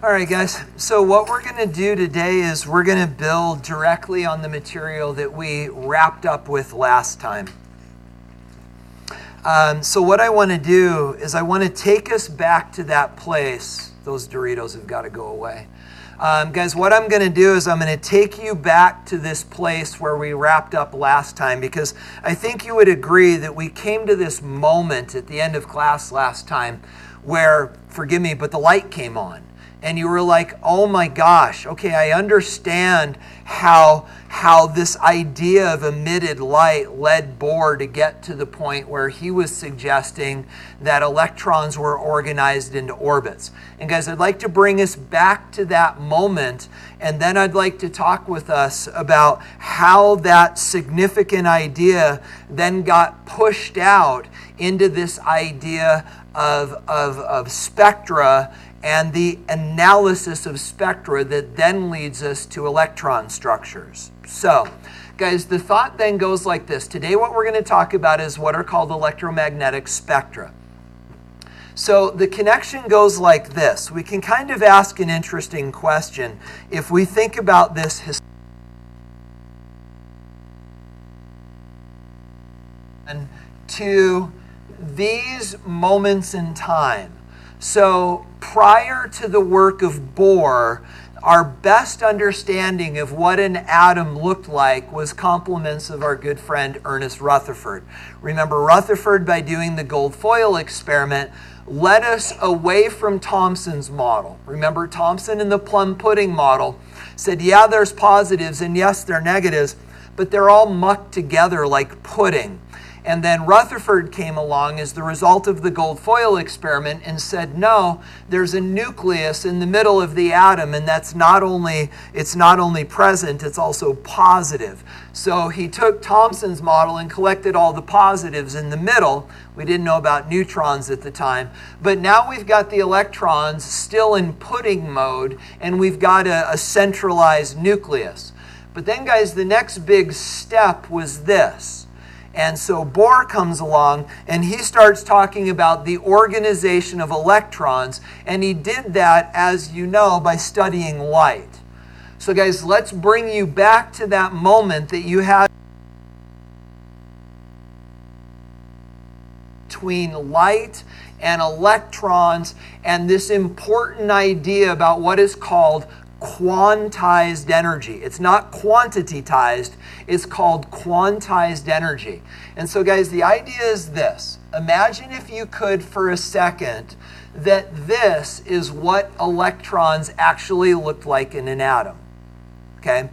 All right, guys. So what we're going to do today is we're going to build directly on the material that we wrapped up with last time. So what I want to do is I want to take us back to that place. Those Doritos have got to go away. Guys, what I'm going to do is I'm going to take you back to this place where we wrapped up last time, because I think you would agree that we came to this moment at the end of class last time where, forgive me, but the light came on. And you were like, oh my gosh, okay, I understand how this idea of emitted light led Bohr to get to the point where he was suggesting that electrons were organized into orbits. And guys, I'd like to bring us back to that moment, and then I'd like to talk with us about how that significant idea then got pushed out into this idea of spectra and the analysis of spectra that then leads us to electron structures. So, guys, the thought then goes like this. Today what we're going to talk about is what are called electromagnetic spectra. So the connection goes like this. We can kind of ask an interesting question if we think about this to these moments in time. So prior to the work of Bohr, our best understanding of what an atom looked like was compliments of our good friend Ernest Rutherford. Remember, Rutherford, by doing the gold foil experiment, led us away from Thomson's model. Remember, Thomson in the plum pudding model said, yeah, there's positives, and yes, there are negatives, but they're all mucked together like pudding. And then Rutherford came along as the result of the gold foil experiment and said, no, there's a nucleus in the middle of the atom, and it's not only present, it's also positive. So he took Thomson's model and collected all the positives in the middle. We didn't know about neutrons at the time. But now we've got the electrons still in pudding mode, and we've got a centralized nucleus. But then, guys, the next big step was this. And so Bohr comes along and he starts talking about the organization of electrons, and he did that, as you know, by studying light. So guys, let's bring you back to that moment that you had between light and electrons, and this important idea about what is called quantized energy. It's not quantitized, it's called quantized energy. And so guys, the idea is this. Imagine, if you could for a second, that this is what electrons actually look like in an atom. Okay?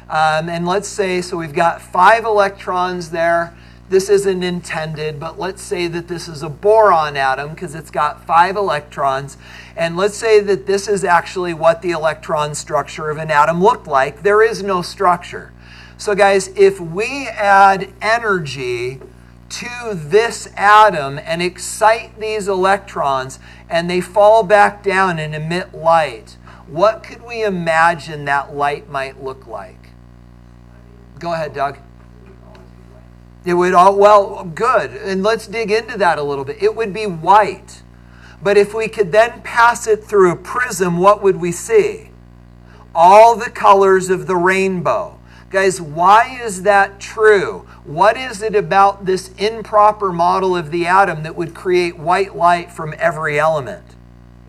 And let's say, so we've got 5 electrons there. This isn't intended, but let's say that this is a boron atom because it's got 5 electrons. And let's say that this is actually what the electron structure of an atom looked like. There is no structure. So guys, if we add energy to this atom and excite these electrons and they fall back down and emit light, what could we imagine that light might look like? Go ahead, Doug. It would all, well, good. And let's dig into that a little bit. It would be white. But if we could then pass it through a prism, what would we see? All the colors of the rainbow. Guys, why is that true? What is it about this improper model of the atom that would create white light from every element?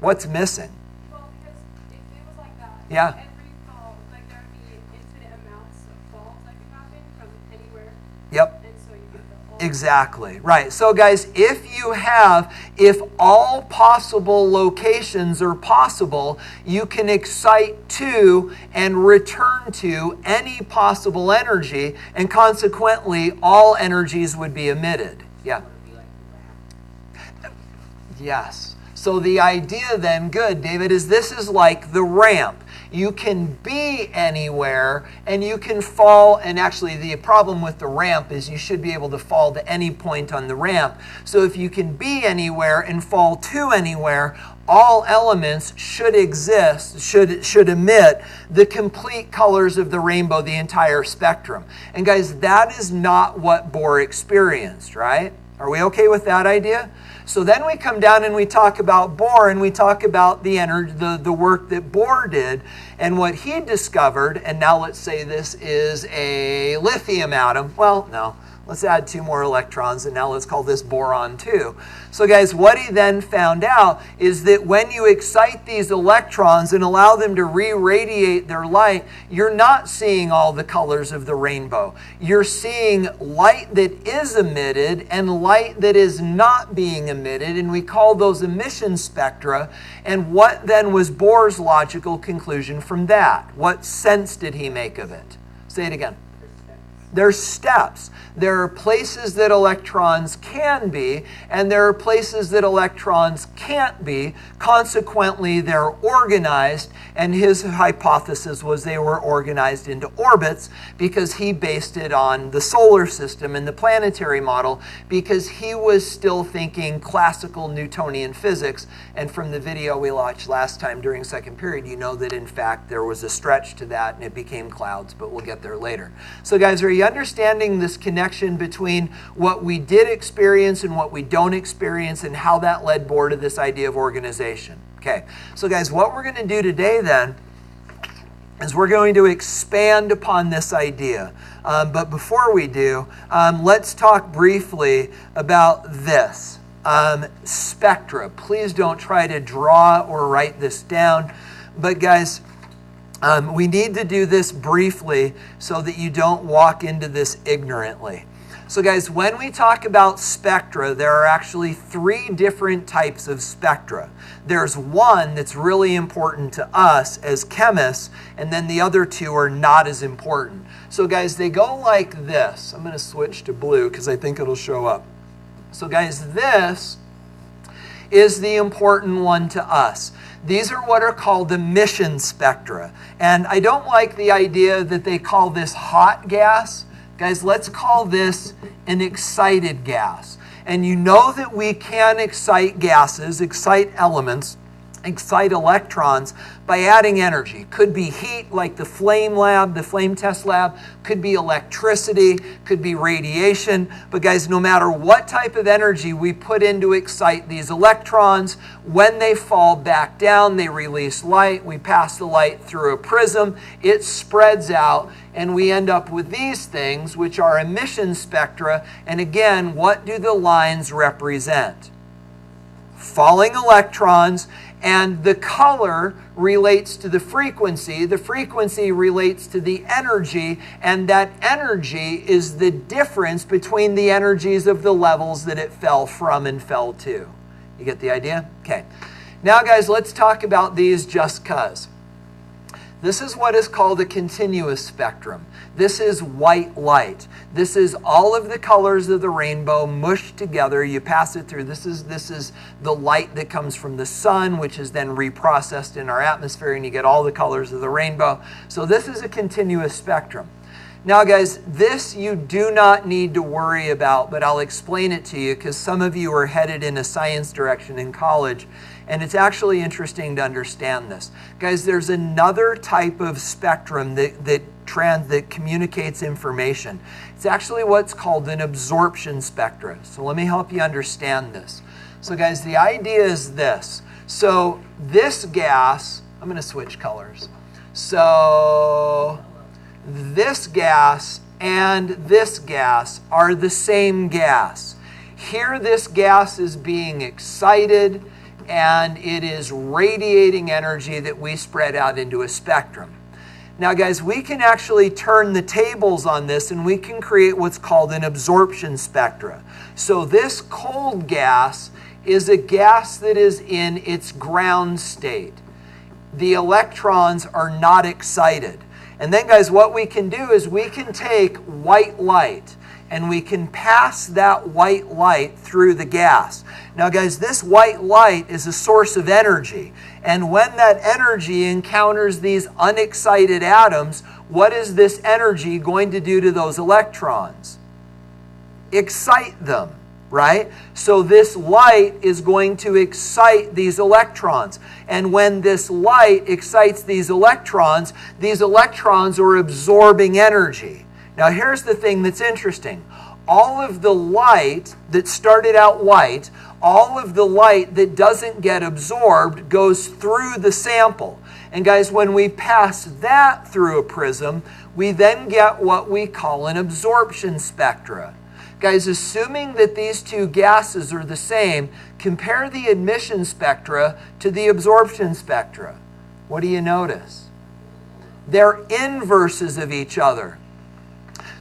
What's missing? Well, because if it was like that, yeah. Every fall, like there would be infinite amounts of falls that could happen from anywhere. Yep. Exactly. Right. So guys, if all possible locations are possible, you can excite to and return to any possible energy, and consequently, all energies would be emitted. Yeah. Yes. So the idea then, good, David, is this is like the ramp. You can be anywhere and you can fall, and actually the problem with the ramp is you should be able to fall to any point on the ramp. So if you can be anywhere and fall to anywhere, all elements should exist, should emit the complete colors of the rainbow, the entire spectrum. And guys, that is not what Bohr experienced, right? Are we okay with that idea? So then we come down and we talk about Bohr, and we talk about the energy, the work that Bohr did and what he discovered. And now let's say this is a lithium atom. Well, no. Let's add 2 more electrons, and now let's call this boron 2. So guys, what he then found out is that when you excite these electrons and allow them to re-radiate their light, you're not seeing all the colors of the rainbow. You're seeing light that is emitted and light that is not being emitted, and we call those emission spectra. And what then was Bohr's logical conclusion from that? What sense did he make of it? Say it again. There's steps. There are places that electrons can be, and there are places that electrons can't be. Consequently, they're organized, and his hypothesis was they were organized into orbits because he based it on the solar system and the planetary model, because he was still thinking classical Newtonian physics. And from the video we watched last time during second period, you know that in fact there was a stretch to that and it became clouds, but we'll get there later. So guys, are you understanding this connection between what we did experience and what we don't experience, and how that led Bohr to this idea of organization? Okay, so guys, what we're going to do today then is we're going to expand upon this idea. But before we do, let's talk briefly about this. Spectra. Please don't try to draw or write this down. But guys, we need to do this briefly so that you don't walk into this ignorantly. So guys, when we talk about spectra, there are actually 3 different types of spectra. There's one that's really important to us as chemists, and then the other 2 are not as important. So guys, they go like this. I'm going to switch to blue because I think it'll show up. So guys, this is the important one to us. These are what are called emission spectra. And I don't like the idea that they call this hot gas. Guys, let's call this an excited gas. And you know that we can excite gases, excite elements, excite electrons by adding energy. Could be heat like the flame lab, the flame test lab, could be electricity, could be radiation. But guys, no matter what type of energy we put in to excite these electrons, when they fall back down, they release light. We pass the light through a prism, it spreads out, and we end up with these things, which are emission spectra. And again, what do the lines represent? Falling electrons. And the color relates to the frequency relates to the energy, and that energy is the difference between the energies of the levels that it fell from and fell to. You get the idea? Okay. Now guys, let's talk about these just 'cause. This is what is called a continuous spectrum. This is white light. This is all of the colors of the rainbow mushed together. You pass it through. This is the light that comes from the sun, which is then reprocessed in our atmosphere, and you get all the colors of the rainbow. So this is a continuous spectrum. Now guys, this you do not need to worry about, but I'll explain it to you because some of you are headed in a science direction in college, and it's actually interesting to understand this. Guys, there's another type of spectrum that communicates information. It's actually what's called an absorption spectra. So let me help you understand this. So guys, the idea is this. So this gas, I'm going to switch colors. So this gas and this gas are the same gas. Here this gas is being excited, and it is radiating energy that we spread out into a spectrum. Now guys, we can actually turn the tables on this, and we can create what's called an absorption spectra. So this cold gas is a gas that is in its ground state. The electrons are not excited. And then guys, what we can do is we can take white light and we can pass that white light through the gas. Now guys, this white light is a source of energy. And when that energy encounters these unexcited atoms, what is this energy going to do to those electrons? Excite them, right? So this light is going to excite these electrons. And when this light excites these electrons are absorbing energy. Now here's the thing that's interesting. All of the light that started out white, all of the light that doesn't get absorbed goes through the sample. And guys, when we pass that through a prism, we then get what we call an absorption spectra. Guys, assuming that these two gases are the same, compare the emission spectra to the absorption spectra. What do you notice? They're inverses of each other.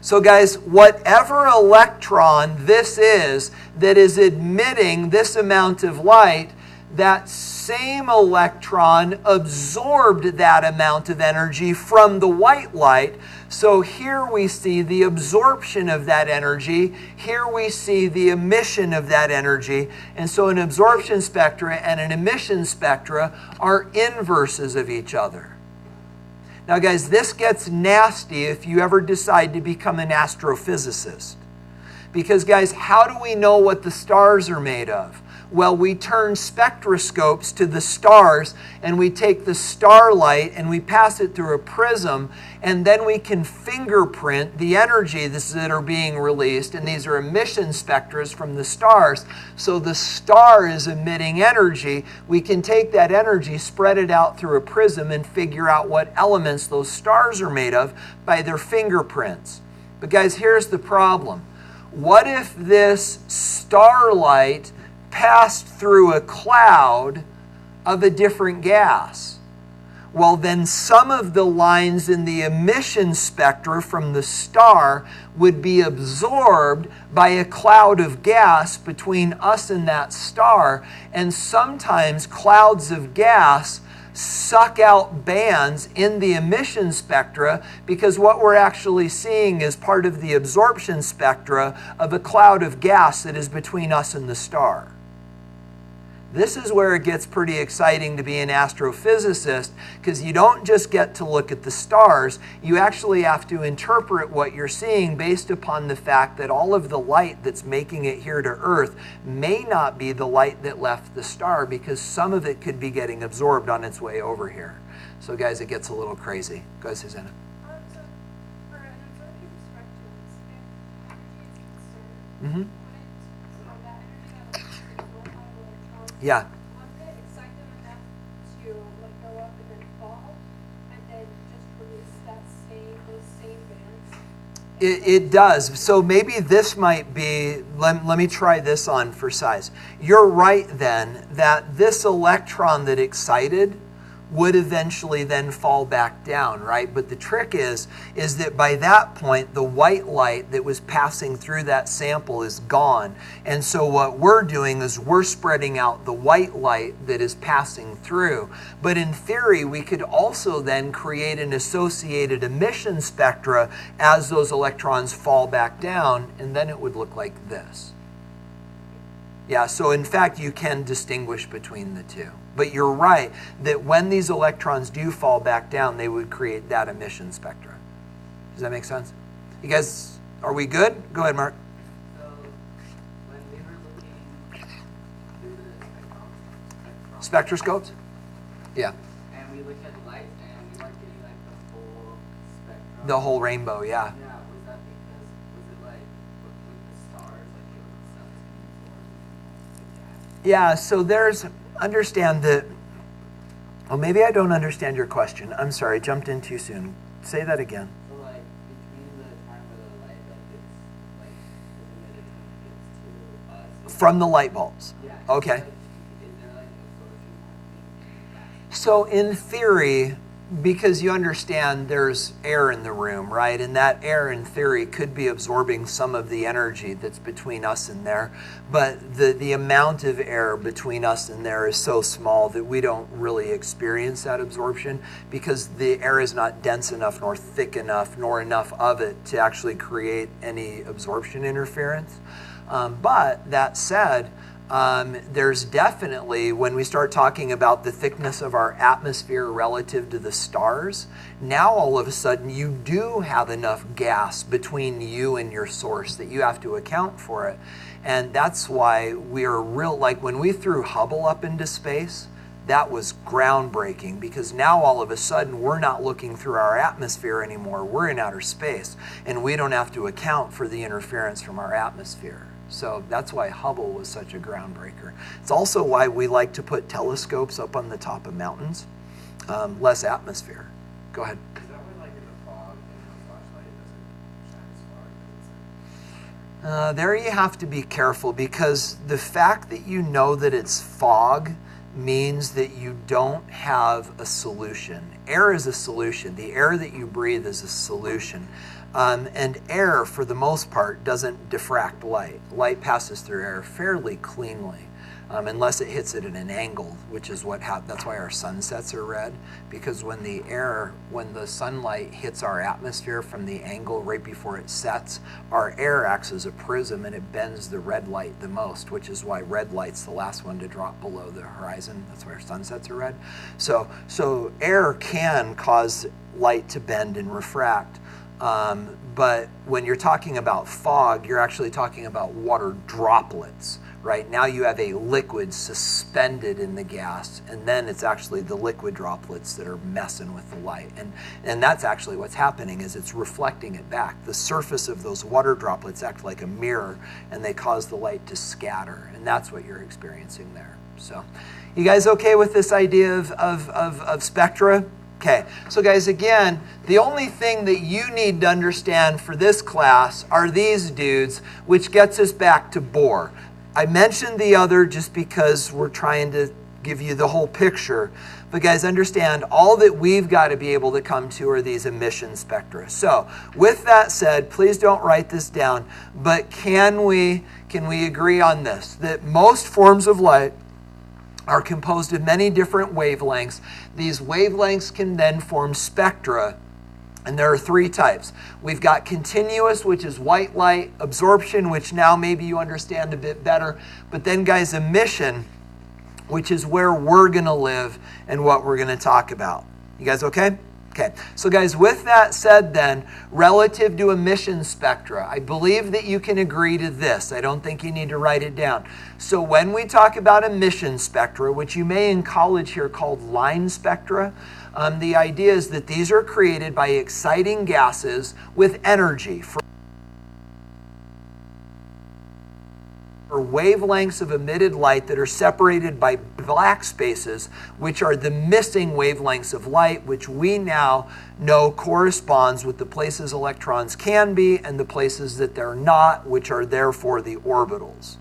So guys, whatever electron this is that is emitting this amount of light, that same electron absorbed that amount of energy from the white light. So here we see the absorption of that energy. Here we see the emission of that energy. And so an absorption spectra and an emission spectra are inverses of each other. Now guys, this gets nasty if you ever decide to become an astrophysicist. Because guys, how do we know what the stars are made of? Well, we turn spectroscopes to the stars, and we take the starlight and we pass it through a prism, and then we can fingerprint the energy that are being released, and these are emission spectras from the stars. So the star is emitting energy. We can take that energy, spread it out through a prism, and figure out what elements those stars are made of by their fingerprints. But guys, here's the problem. What if this starlight passed through a cloud of a different gas? Well, then some of the lines in the emission spectra from the star would be absorbed by a cloud of gas between us and that star. And sometimes clouds of gas suck out bands in the emission spectra, because what we're actually seeing is part of the absorption spectra of a cloud of gas that is between us and the star. This is where it gets pretty exciting to be an astrophysicist, because you don't just get to look at the stars, you actually have to interpret what you're seeing based upon the fact that all of the light that's making it here to Earth may not be the light that left the star, because some of it could be getting absorbed on its way over here. So guys, it gets a little crazy. Go ahead, Susanna. So for an absorption spectrum, if energy is concerned, Mm-hmm. that energy that electrons, Yeah. wouldn't it excite them enough to like go up and then fall, and then just release those same bands? It does. So maybe this might be, let me try this on for size. You're right then that this electron that excited would eventually then fall back down, right? But the trick is that by that point, the white light that was passing through that sample is gone. And so what we're doing is we're spreading out the white light that is passing through. But in theory, we could also then create an associated emission spectra as those electrons fall back down, and then it would look like this. Yeah, so in fact, you can distinguish between the two. But you're right that when these electrons do fall back down, they would create that emission spectra. Does that make sense? You guys, are we good? Go ahead, Mark. So, when we were looking through the Spectroscopes? Yeah. and we looked at light, and we weren't getting like the full spectrum. The whole rainbow, yeah. Yeah, was that because, was it like with the stars, like it was something absorbed? Yeah, so there's, understand that, well, maybe I don't understand your question. I'm sorry, I jumped in too soon. Say that again. So like between the time where the light like is emitted when it gets to us. From the light bulbs. Yeah. Okay. Is there like absorption happening in that? So in theory, because you understand there's air in the room, right? And that air in theory could be absorbing some of the energy that's between us and there. But the amount of air between us and there is so small that we don't really experience that absorption, because the air is not dense enough nor thick enough nor enough of it to actually create any absorption interference. But that said, there's definitely, when we start talking about the thickness of our atmosphere relative to the stars, now all of a sudden you do have enough gas between you and your source that you have to account for it. And that's why we're like when we threw Hubble up into space, that was groundbreaking, because now all of a sudden we're not looking through our atmosphere anymore. We're in outer space, and we don't have to account for the interference from our atmosphere. So that's why Hubble was such a groundbreaker. It's also why we like to put telescopes up on the top of mountains. Less atmosphere. Go ahead. Is that why, like in the fog, in the flashlight, it doesn't shine as far? Because it's like There you have to be careful, because the fact that you know that it's fog means that you don't have a solution. Air is a solution. The air that you breathe is a solution. And air, for the most part, doesn't diffract light. Light passes through air fairly cleanly, unless it hits it at an angle, which is what happens. That's why our sunsets are red, because when the sunlight hits our atmosphere from the angle right before it sets, our air acts as a prism and it bends the red light the most, which is why red light's the last one to drop below the horizon. That's why our sunsets are red. So air can cause light to bend and refract. But when you're talking about fog, you're actually talking about water droplets, right? Now you have a liquid suspended in the gas, and then it's actually the liquid droplets that are messing with the light. And that's actually what's happening, is it's reflecting it back. The surface of those water droplets act like a mirror, and they cause the light to scatter, and that's what you're experiencing there. So, you guys okay with this idea of spectra? Okay, so guys, again, the only thing that you need to understand for this class are these dudes, which gets us back to Bohr. I mentioned the other just because we're trying to give you the whole picture. But guys, understand, all that we've got to be able to come to are these emission spectra. So, with that said, please don't write this down, but can we agree on this? That most forms of light are composed of many different wavelengths. These wavelengths can then form spectra, and there are three types. We've got continuous, which is white light, absorption, which now maybe you understand a bit better, but then guys, emission, which is where we're going to live and what we're going to talk about. You guys okay? Okay, so guys, with that said then, relative to emission spectra, I believe that you can agree to this. I don't think you need to write it down. So when we talk about emission spectra, which you may in college hear called line spectra, the idea is that these are created by exciting gases with energy. For wavelengths of emitted light that are separated by black spaces, which are the missing wavelengths of light, which we now know corresponds with the places electrons can be and the places that they're not, which are therefore the orbitals.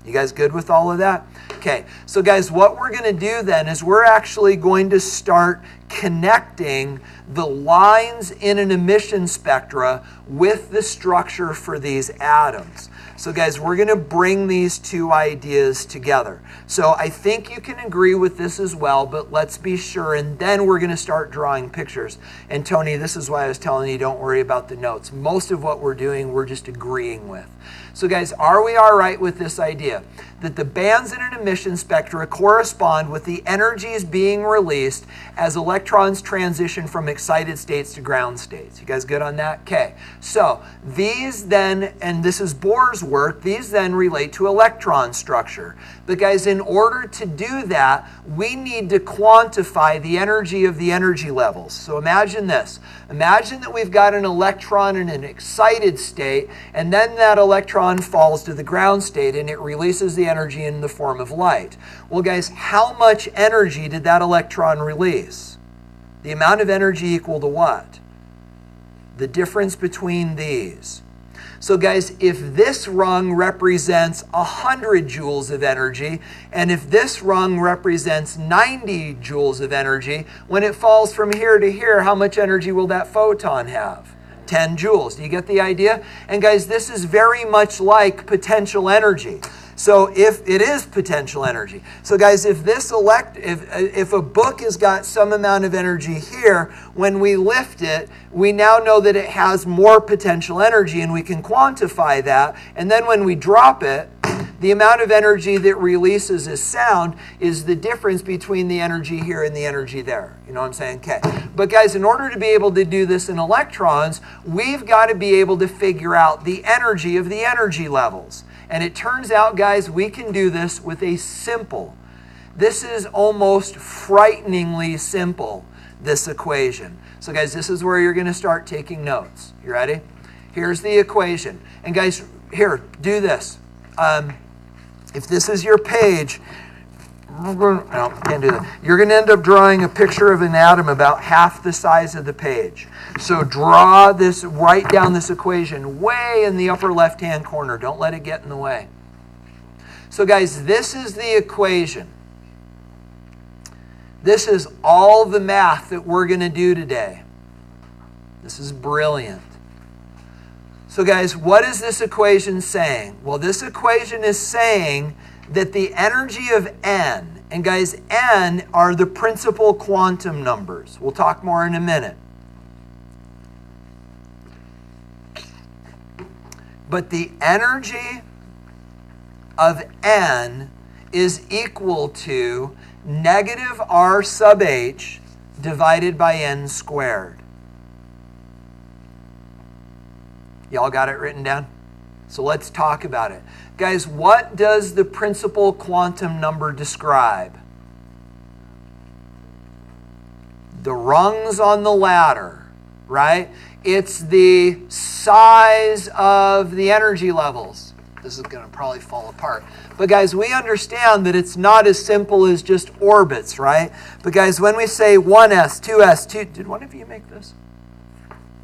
You guys good with all of that? Okay, so guys, what we're going to do then is we're actually going to start connecting the lines in an emission spectra with the structure for these atoms. So guys, we're going to bring these two ideas together. So I think you can agree with this as well, but let's be sure, and then we're going to start drawing pictures. And Tony, this is why I was telling you don't worry about the notes. Most of what we're doing, we're just agreeing with. So guys, are we all right with this idea? That the bands in an emission spectra correspond with the energies being released as electrons transition from excited states to ground states. You guys good on that? Okay. So these then, and this is Bohr's work, these then relate to electron structure. But guys, in order to do that, we need to quantify the energy of the energy levels. So imagine this. Imagine that we've got an electron in an excited state, and then that electron falls to the ground state and it releases the energy in the form of light. Well guys, how much energy did that electron release? The amount of energy equal to what? The difference between these. So guys, if this rung represents 100 joules of energy, and if this rung represents 90 joules of energy, when it falls from here to here, how much energy will that photon have? 10 joules. Do you get the idea? And guys, this is very much like potential energy. So if it is potential energy. So guys, if a book has got some amount of energy here, when we lift it, we now know that it has more potential energy and we can quantify that. And then when we drop it, the amount of energy that releases as sound is the difference between the energy here and the energy there. You know what I'm saying? Okay. But guys, in order to be able to do this in electrons, we've got to be able to figure out the energy of the energy levels. And it turns out, guys, we can do this with a simple. This is almost frighteningly simple, this equation. So guys, this is where you're going to start taking notes. You ready? Here's the equation. And guys, here, do this. if this is your page, no, can't do that. You're going to end up drawing a picture of an atom about half the size of the page. So draw this, write down this equation way in the upper left-hand corner. Don't let it get in the way. So guys, this is the equation. This is all the math that we're going to do today. This is brilliant. So guys, what is this equation saying? Well, this equation is saying that the energy of n, and guys, n are the principal quantum numbers. We'll talk more in a minute. But the energy of n is equal to negative r sub h divided by n squared. Y'all got it written down? So let's talk about it. Guys, what does the principal quantum number describe? The rungs on the ladder, right? It's the size of the energy levels. This is going to probably fall apart. But guys, we understand that it's not as simple as just orbits, right? But guys, when we say 1s, 2s, 2... Did one of you make this?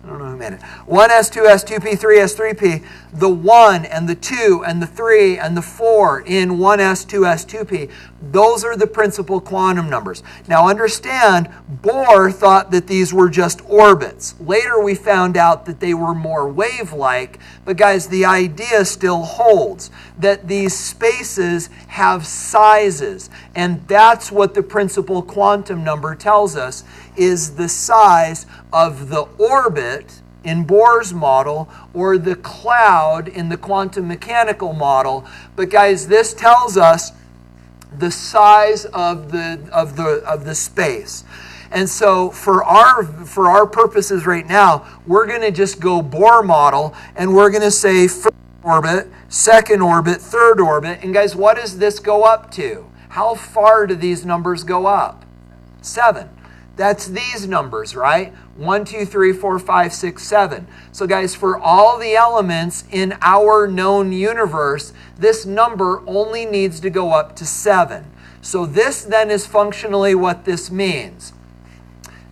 I don't know who made it. 1s, 2s, 2p, 3s, 3p. The 1 and the 2 and the 3 and the 4 in 1s, 2s, 2p. Those are the principal quantum numbers. Now understand, Bohr thought that these were just orbits. Later we found out that they were more wave-like. But guys, the idea still holds that these spaces have sizes. And that's what the principal quantum number tells us, is the size of the orbit in Bohr's model or the cloud in the quantum mechanical model. But guys, this tells us the size of the space. And so for our purposes right now, we're going to just go Bohr model, and we're going to say first orbit, second orbit, third orbit. And guys, what does this go up to? How far do these numbers go up? 7. That's these numbers, right? 1, 2, 3, 4, 5, 6, 7. So guys, for all the elements in our known universe, this number only needs to go up to 7. So this then is functionally what this means.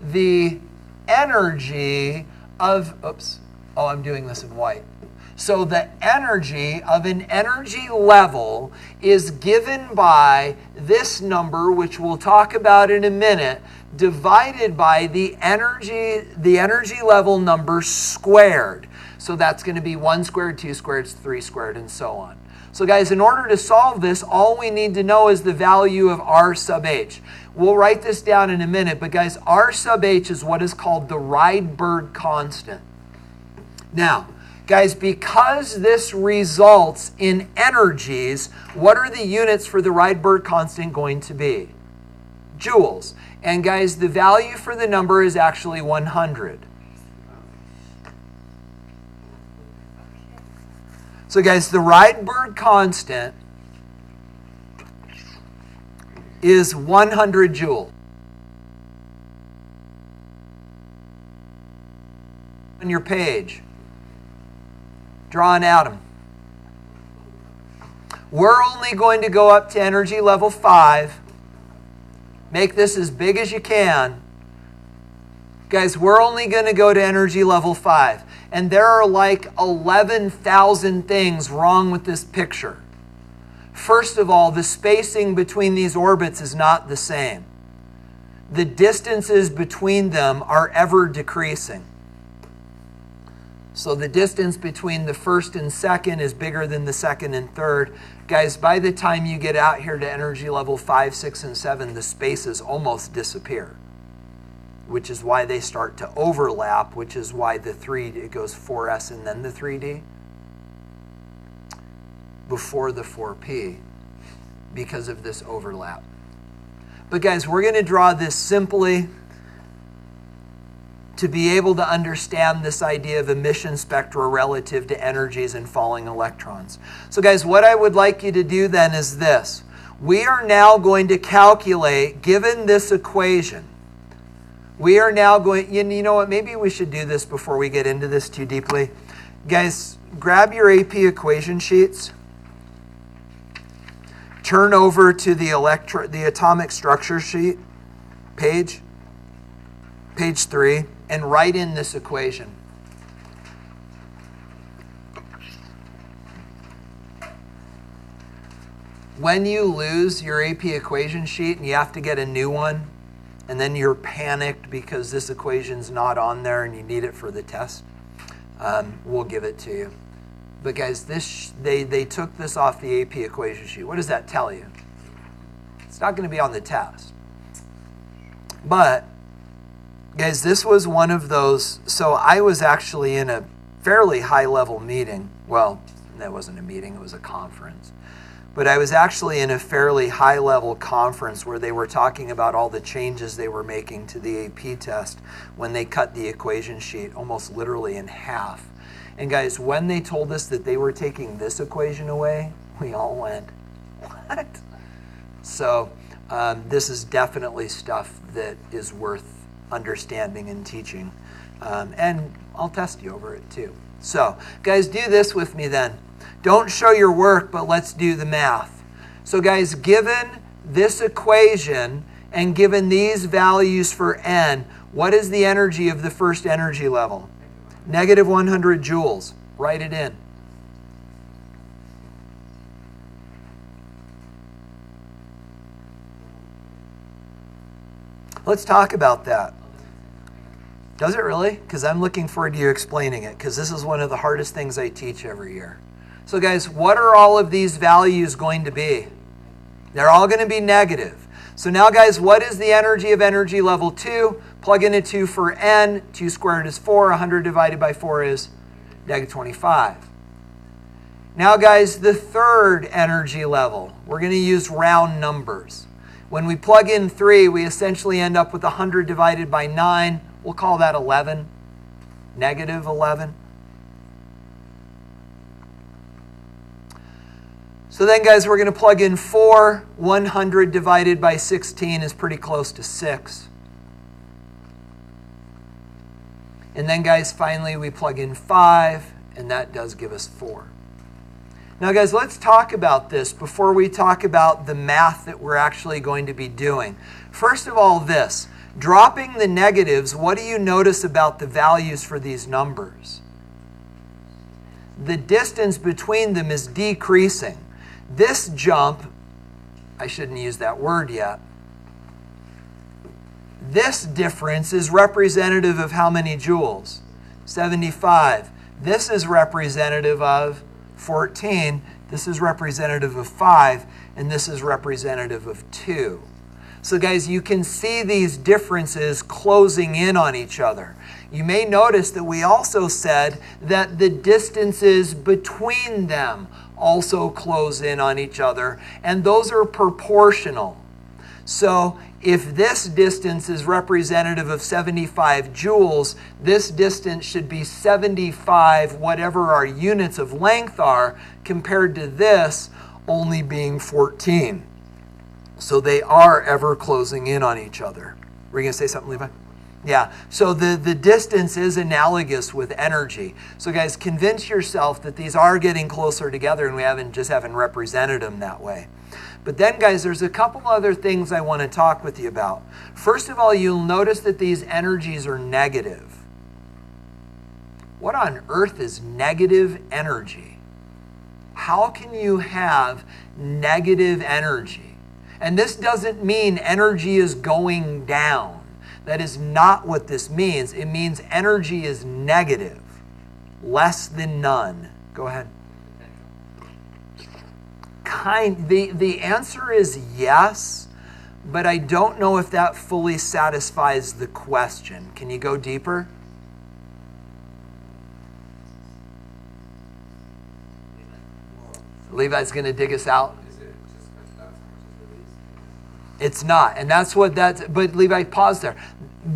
The energy of, I'm doing this in white. So the energy of an energy level is given by this number, which we'll talk about in a minute, divided by the energy level number squared. So that's going to be 1 squared, 2 squared, 3 squared, and so on. So guys, in order to solve this, all we need to know is the value of R sub h. We'll write this down in a minute, but guys, R sub h is what is called the Rydberg Constant. Now, guys, because this results in energies, what are the units for the Rydberg Constant going to be? Joules. And guys, the value for the number is actually 100. So guys, the Rydberg Constant is 100 joules. On your page, draw an atom. We're only going to go up to energy level 5. Make this as big as you can. Guys, we're only going to go to energy level 5. And there are like 11,000 things wrong with this picture. First of all, the spacing between these orbits is not the same. The distances between them are ever decreasing. So the distance between the first and second is bigger than the second and third. Guys, by the time you get out here to energy level 5, 6, and 7, the spaces almost disappear, which is why they start to overlap, which is why the 3D, it goes 4s and then the 3D before the 4p, because of this overlap. But guys, we're going to draw this simply to be able to understand this idea of emission spectra relative to energies and falling electrons. So guys, what I would like you to do then is this. We are now going to calculate, given this equation, we are now going, you know what, maybe we should do this before we get into this too deeply. Guys, grab your AP equation sheets. turn over to the atomic structure sheet, page 3, and write in this equation. When you lose your AP equation sheet and you have to get a new one, and then you're panicked because this equation's not on there and you need it for the test, we'll give it to you. But guys, they took this off the AP equation sheet. What does that tell you? It's not going to be on the test. But, guys, this was one of those. So I was actually in a fairly high-level meeting. Well, that wasn't a meeting. It was a conference. But I was actually in a fairly high-level conference where they were talking about all the changes they were making to the AP test when they cut the equation sheet almost literally in half. And guys, when they told us that they were taking this equation away, we all went, what? So this is definitely stuff that is worth understanding and teaching. And I'll test you over it too. So guys, do this with me then. Don't show your work, but let's do the math. So guys, given this equation and given these values for n, what is the energy of the first energy level? Negative 100 joules. Write it in. Let's talk about that. Does it really? Because I'm looking forward to you explaining it, because this is one of the hardest things I teach every year. So guys, what are all of these values going to be? They're all going to be negative. So now guys, what is the energy of energy level 2? Plug in a 2 for n. 2 squared is 4. 100 divided by 4 is negative 25. Now guys, the third energy level. We're going to use round numbers. When we plug in 3, we essentially end up with 100 divided by 9. We'll call that 11. Negative 11. So then, guys, we're going to plug in 4. 100 divided by 16 is pretty close to 6. And then, guys, finally, we plug in 5, and that does give us 4. Now, guys, let's talk about this before we talk about the math that we're actually going to be doing. First of all, this. Dropping the negatives, what do you notice about the values for these numbers? The distance between them is decreasing. This jump, I shouldn't use that word yet. This difference is representative of how many joules? 75. This is representative of 14. This is representative of 5. And this is representative of 2. So guys, you can see these differences closing in on each other. You may notice that we also said that the distances between them also close in on each other, and those are proportional. So if this distance is representative of 75 joules, this distance should be 75, whatever our units of length are, compared to this only being 14. So they are ever closing in on each other. Were you going to say something, Levi? Yeah, so the distance is analogous with energy. So guys, convince yourself that these are getting closer together and we haven't represented them that way. But then guys, there's a couple other things I want to talk with you about. First of all, you'll notice that these energies are negative. What on earth is negative energy? How can you have negative energy? And this doesn't mean energy is going down. That is not what this means. It means energy is negative, less than none. Go ahead. The answer is yes, but I don't know if that fully satisfies the question. Can you go deeper? Levi's going to dig us out. It's not. And that's what that's, but Levi, pause there.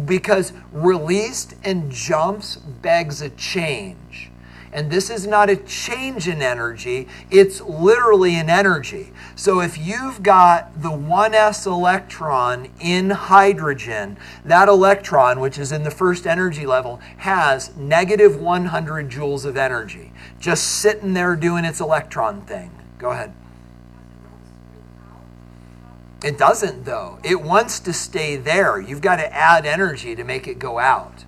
Because released and jumps begs a change. And this is not a change in energy, it's literally an energy. So if you've got the 1s electron in hydrogen, that electron, which is in the first energy level, has negative 100 joules of energy. Just sitting there doing its electron thing. Go ahead. It doesn't, though. It wants to stay there. You've got to add energy to make it go out.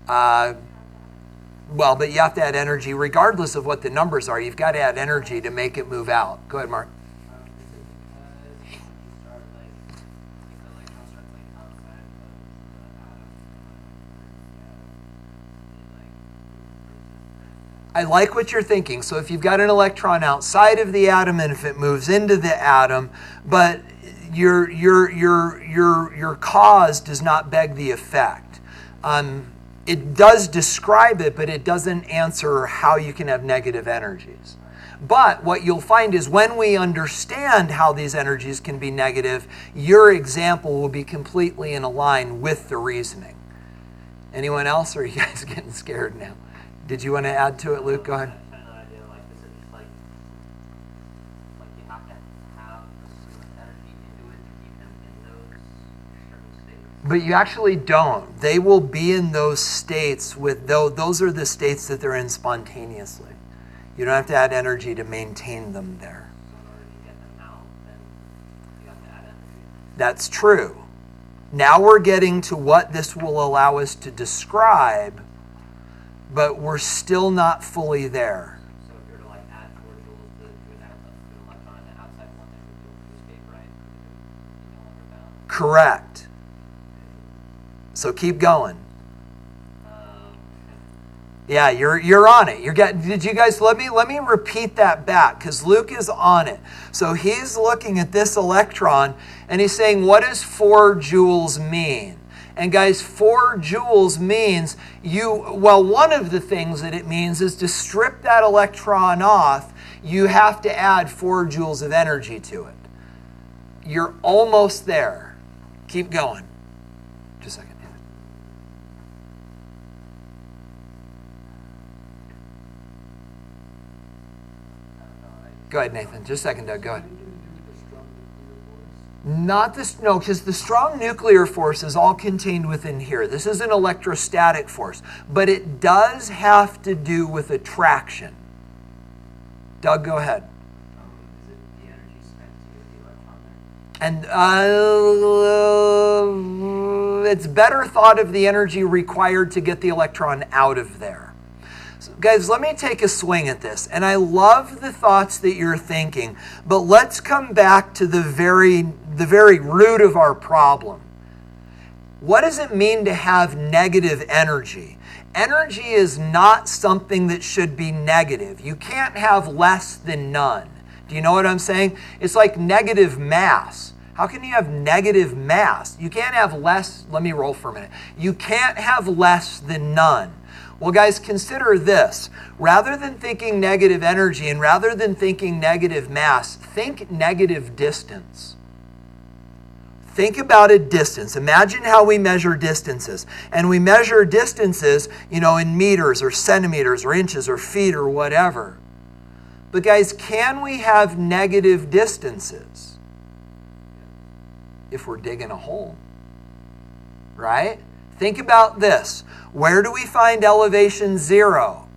Well, but you have to add energy regardless of what the numbers are. You've got to add energy to make it move out. Go ahead, Mark. I like what you're thinking. So if you've got an electron outside of the atom and if it moves into the atom, but your cause does not beg the effect. It does describe it, but it doesn't answer how you can have negative energies. But what you'll find is when we understand how these energies can be negative, your example will be completely in line with the reasoning. Anyone else, or are you guys getting scared now? Did you want to add to it, Luke? Go ahead. But you actually don't. They will be in those states with those are the states that they're in spontaneously. You don't have to add energy to maintain them there. That's true. Now we're getting to what this will allow us to describe, but we're still not fully there. So if you're to like add 4 joules to an electron in the outside one, then you'll escape, right? No longer bound. Correct. So keep going. Yeah, you're on it. Did you guys let me repeat that back because Luke is on it. So he's looking at this electron and he's saying, what does 4 joules mean? And guys, 4 joules means one of the things that it means is to strip that electron off, you have to add 4 joules of energy to it. You're almost there. Keep going. Just a second. Go ahead, Nathan. Just a second, Doug. Go ahead. Not this, no, because the strong nuclear force is all contained within here. This is an electrostatic force, but it does have to do with attraction. Doug, go ahead. Is it the energy spent to get the electron there? And it's better thought of the energy required to get the electron out of there. So, guys, let me take a swing at this. And I love the thoughts that you're thinking, but let's come back to the very root of our problem. What does it mean to have negative energy? Energy is not something that should be negative. You can't have less than none. Do you know what I'm saying? It's like negative mass. How can you have negative mass? You can't have less. Let me roll for a minute. You can't have less than none. Well, guys, consider this. Rather than thinking negative energy and rather than thinking negative mass, think negative distance. Think about a distance. Imagine how we measure distances. And we measure distances, in meters or centimeters or inches or feet or whatever. But guys, can we have negative distances if we're digging a hole? Right? Think about this. Where do we find elevation 0?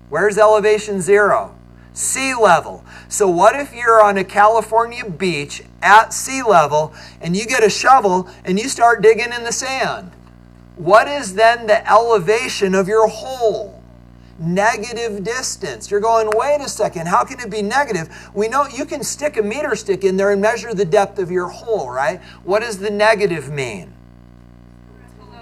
Where's elevation 0? Sea level. So what if you're on a California beach at sea level and you get a shovel and you start digging in the sand? What is then the elevation of your hole? Negative distance. You're going, wait a second, how can it be negative? We know you can stick a meter stick in there and measure the depth of your hole, right? What does the negative mean?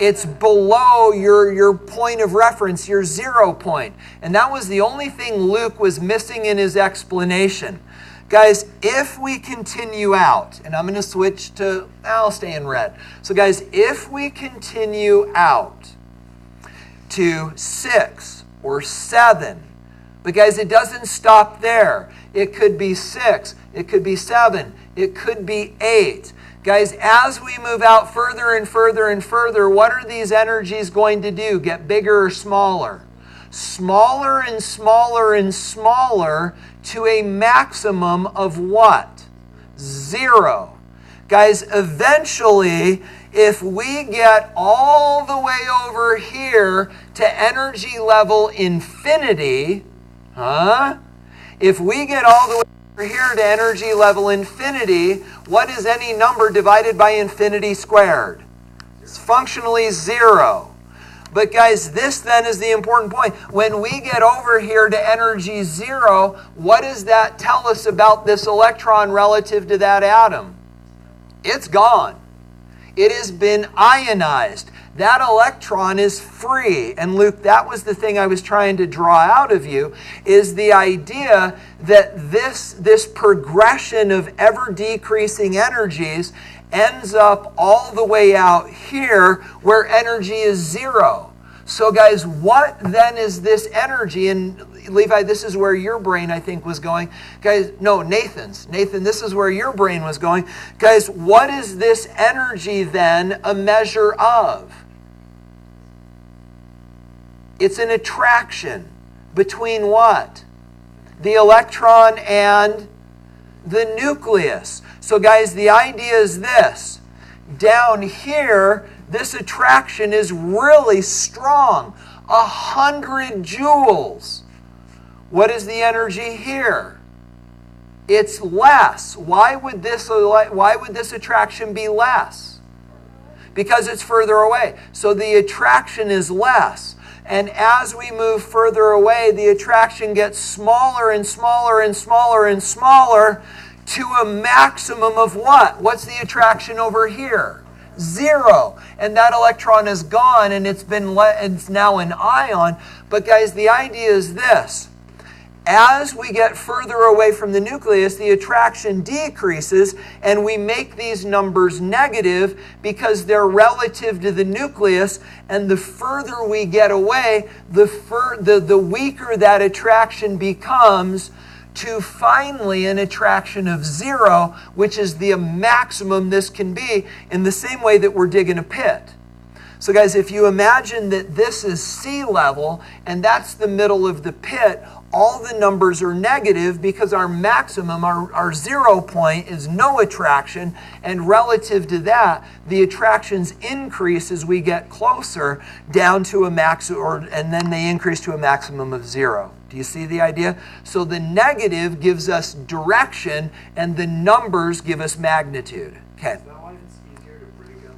It's below your point of reference, your 0 point. And that was the only thing Luke was missing in his explanation. Guys, if we continue out, and I'm going to switch to, I'll stay in red. So guys, if we continue out to 6 or 7, but guys, it doesn't stop there. It could be 6, it could be 7, it could be 8. Guys, as we move out further and further and further, what are these energies going to do? Get bigger or smaller? Smaller and smaller and smaller to a maximum of what? 0. Guys, eventually, if we get all the way over here to energy level infinity, if we get all the way Here to energy level infinity, what is any number divided by infinity squared? It's functionally 0. But guys, this then is the important point. When we get over here to energy 0, what does that tell us about this electron relative to that atom? It's gone. It has been ionized. That electron is free. And Luke, that was the thing I was trying to draw out of you, is the idea that this progression of ever decreasing energies ends up all the way out here where energy is 0. So guys, what then is this energy? And Levi, this is where your brain, I think, was going. Guys, no, Nathan, this is where your brain was going. Guys, what is this energy then a measure of? It's an attraction between what? The electron and the nucleus. So guys, the idea is this. Down here, this attraction is really strong. 100 joules. What is the energy here? It's less. Why would this attraction be less? Because it's further away. So the attraction is less. And as we move further away, the attraction gets smaller and smaller and smaller and smaller to a maximum of what? What's the attraction over here? 0. And that electron is gone, and it's now an ion. But guys, the idea is this. As we get further away from the nucleus, the attraction decreases, and we make these numbers negative because they're relative to the nucleus, and the further we get away, the weaker that attraction becomes, to finally an attraction of 0, which is the maximum this can be, in the same way that we're digging a pit. So guys, if you imagine that this is sea level, and that's the middle of the pit, all the numbers are negative because our maximum, our 0 point, is no attraction, and relative to that, the attractions increase as we get closer down to a max, and then they increase to a maximum of 0. Do you see the idea? So the negative gives us direction, and the numbers give us magnitude. Okay. Is that why it's easier to break up?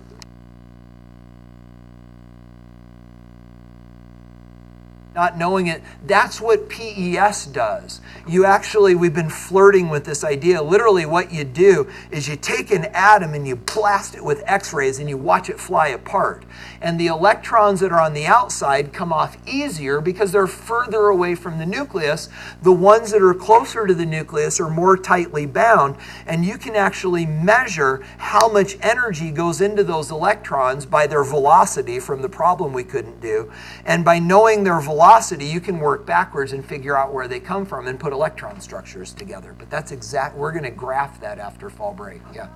Not knowing it, that's what PES does. We've been flirting with this idea. Literally what you do is you take an atom and you blast it with X-rays and you watch it fly apart. And the electrons that are on the outside come off easier because they're further away from the nucleus. The ones that are closer to the nucleus are more tightly bound, and you can actually measure how much energy goes into those electrons by their velocity from the problem we couldn't do. And by knowing their velocity, you can work backwards and figure out where they come from and put electron structures together. But that's we're going to graph that after fall break. Yeah.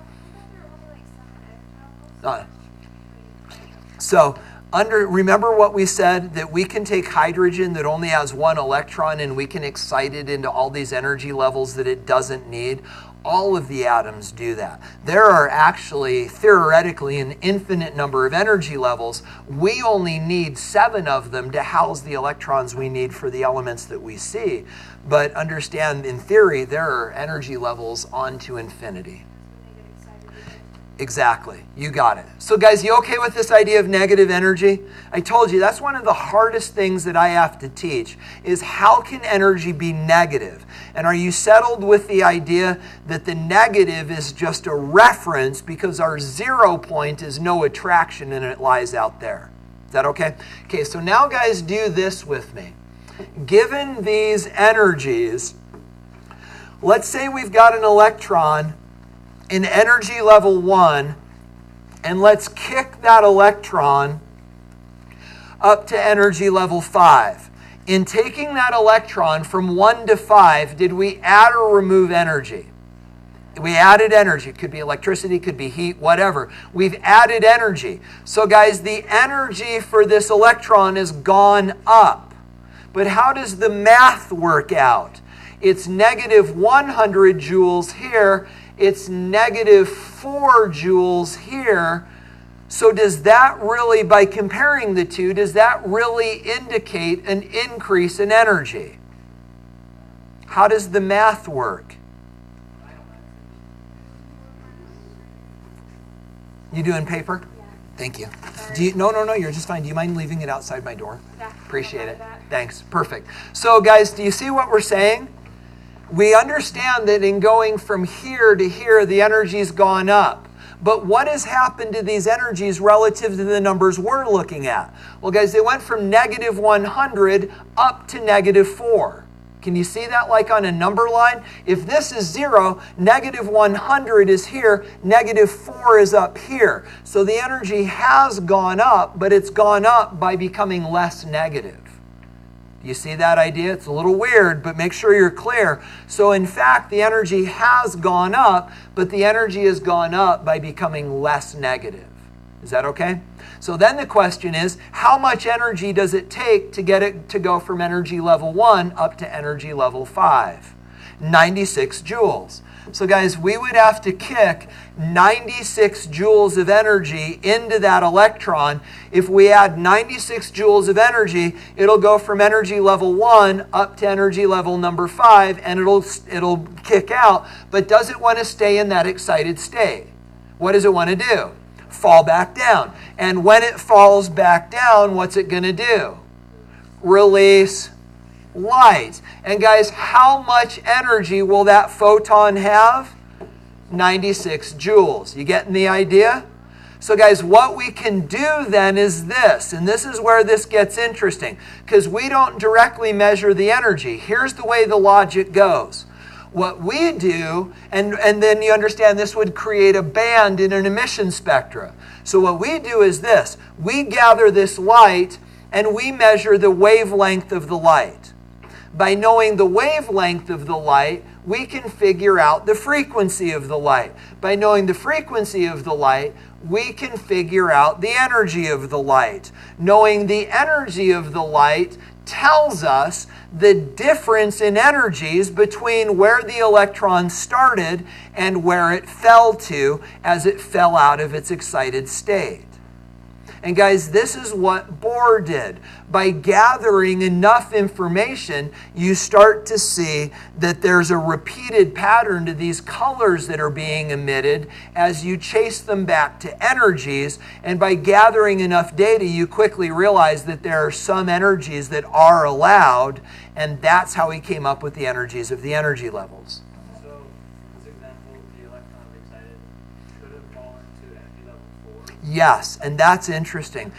So remember what we said, that we can take hydrogen that only has 1 electron and we can excite it into all these energy levels that it doesn't need. All of the atoms do that. There are actually, theoretically, an infinite number of energy levels. We only need 7 of them to house the electrons we need for the elements that we see. But understand, in theory, there are energy levels on to infinity. Exactly. You got it. So guys, you okay with this idea of negative energy? I told you that's one of the hardest things that I have to teach, is how can energy be negative? And are you settled with the idea that the negative is just a reference because our 0 point is no attraction and it lies out there? Is that okay? Okay, so now guys, do this with me. Given these energies, let's say we've got an electron in energy level 1, and let's kick that electron up to energy level 5. In taking that electron from 1 to 5, did we add or remove energy? We added energy. It could be electricity, could be heat, whatever. We've added energy. So guys, the energy for this electron has gone up. But how does the math work out? It's negative 100 joules here. It's negative 4 joules here. So does that really, by comparing the two, does that really indicate an increase in energy? How does the math work? You doing paper? Yeah. Thank you. Sorry. No, you're just fine. Do you mind leaving it outside my door? Yeah. Appreciate it. That. Thanks. Perfect. So guys, do you see what we're saying? We understand that in going from here to here, the energy's gone up. But what has happened to these energies relative to the numbers we're looking at? Well, guys, they went from negative 100 up to negative 4. Can you see that like on a number line? If this is 0, negative 100 is here, negative 4 is up here. So the energy has gone up, but it's gone up by becoming less negative. You see that idea? It's a little weird, but make sure you're clear. So in fact, the energy has gone up, but the energy has gone up by becoming less negative. Is that okay? So then the question is, how much energy does it take to get it to go from energy level 1 up to energy level 5? 96 joules. So guys, we would have to kick 96 joules of energy into that electron. If we add 96 joules of energy, it'll go from energy level 1 up to energy level number 5, and it'll kick out, but does it want to stay in that excited state? What does it want to do? Fall back down. And when it falls back down, what's it going to do? Release light. And guys, how much energy will that photon have? 96 joules. You getting the idea? So guys, what we can do then is this, and this is where this gets interesting, because we don't directly measure the energy. Here's the way the logic goes. What we do, and then you understand this would create a band in an emission spectra. So what we do is this. We gather this light and we measure the wavelength of the light. By knowing the wavelength of the light, we can figure out the frequency of the light. By knowing the frequency of the light, we can figure out the energy of the light. Knowing the energy of the light tells us the difference in energies between where the electron started and where it fell to as it fell out of its excited state. And guys, this is what Bohr did. By gathering enough information, you start to see that there's a repeated pattern to these colors that are being emitted as you chase them back to energies. And by gathering enough data, you quickly realize that there are some energies that are allowed, and that's how he came up with the energies of the energy levels. So, in this example, the electron excited should have fallen to energy level 4. Yes, and that's interesting.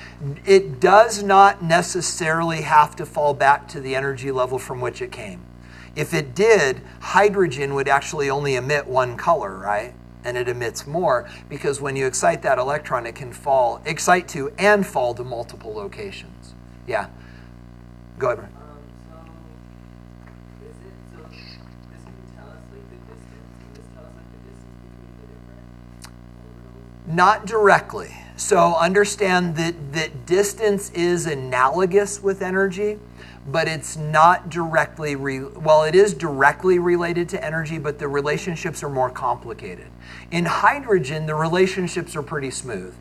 It does not necessarily have to fall back to the energy level from which it came. If it did, hydrogen would actually only emit one color, right? And it emits more because when you excite that electron, it can excite to and fall to multiple locations. Yeah. Go ahead, Brian. So this can tell us like the distance. Can this tell us like the distance between the different orbitals? Not directly. So understand that distance is analogous with energy, but it's not directly, it is directly related to energy, but the relationships are more complicated. In hydrogen, the relationships are pretty smooth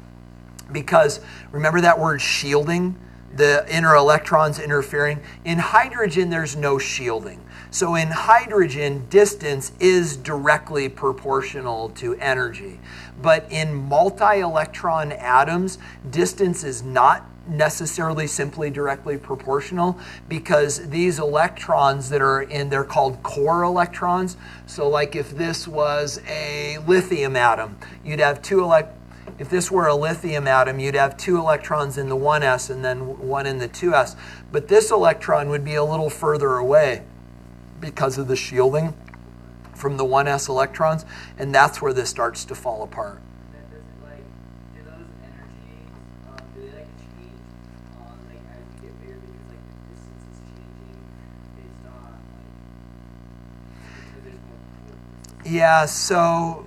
because, remember that word shielding? The inner electrons interfering. In hydrogen, there's no shielding. So in hydrogen, distance is directly proportional to energy. But in multi-electron atoms, distance is not necessarily simply directly proportional because these electrons that are in, they're called core electrons. So like if this was a lithium atom, you'd have if this were a lithium atom, you'd have 2 electrons in the 1s and then 1 in the 2s. But this electron would be a little further away because of the shielding from the 1s electrons, and that's where this starts to fall apart. Then does it like, do those energies, do they like change on like as you get bigger because like the distance is changing based on like, because there's more. Yeah, so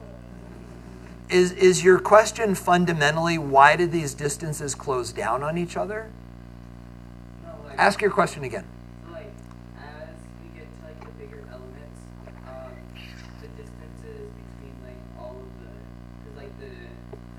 is your question fundamentally why did these distances close down on each other? No, like, Ask your question again. so like as we get to like the bigger elements, the distances between like all of the, because like the